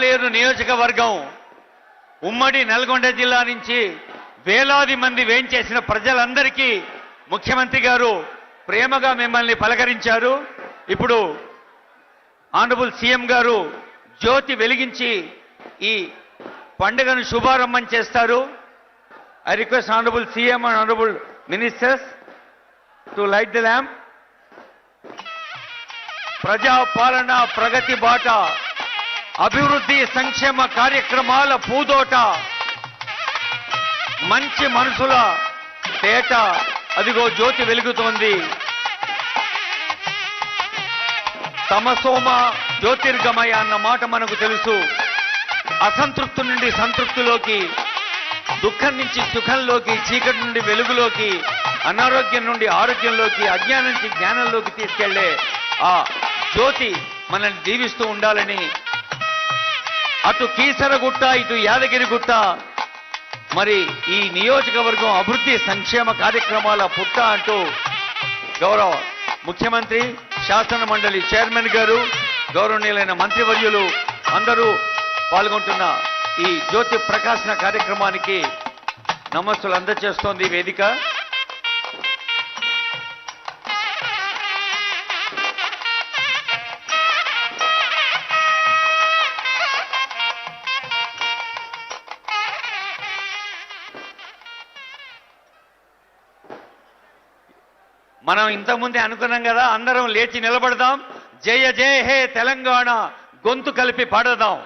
పాలేరు నియోజకవర్గం ఉమ్మడి నల్గొండ జిల్లా నుంచి వేలాది మంది వేంచేసిన ప్రజలందరికీ ముఖ్యమంత్రి గారు ప్రేమగా మిమ్మల్ని పలకరించారు. ఇప్పుడు ఆనరబుల్ సీఎం గారు జ్యోతి వెలిగించి ఈ పండుగను శుభారంభం చేస్తారు. I request Honorable CM and Honorable Ministers to light the lamp. ప్రజా పాలన ప్రగతి బాట, అభివృద్ధి సంక్షేమ కార్యక్రమాల పూదోట, మంచి మనసుల తేట, అదిగో జ్యోతి వెలుగుతోంది. తమసోమ జ్యోతిర్గమయ అన్న మాట మనకు తెలుసు. అసంతృప్తి నుండి సంతృప్తిలోకి, దుఃఖం నుంచి సుఖంలోకి, చీకటి నుండి వెలుగులోకి, అనారోగ్యం నుండి ఆరోగ్యంలోకి, అజ్ఞానం నుంచి జ్ఞానంలోకి తీసుకెళ్లే ఆ జ్యోతి మనల్ని దీవిస్తూ ఉండాలని అటు కీసరగుట్ట ఇటు యాదగిరిగుట్ట మరి ఈ నియోజకవర్గం అభివృద్ధి సంక్షేమ కార్యక్రమాల పుట్ట అంటూ గౌరవ ముఖ్యమంత్రి, శాసన మండలి చైర్మన్ గారు, గౌరవనీయులైన మంత్రివర్యులు అందరూ పాల్గొంటున్న ఈ జ్యోతి ప్రకాశన కార్యక్రమానికి నమస్సులు అందజేస్తోంది వేదిక. మనం ఇంతకుముందే అనుకున్నాం కదా, అందరం లేచి నిలబడదాం, జయ జయ హే తెలంగాణ గొంతు కలిపి పాడదాం.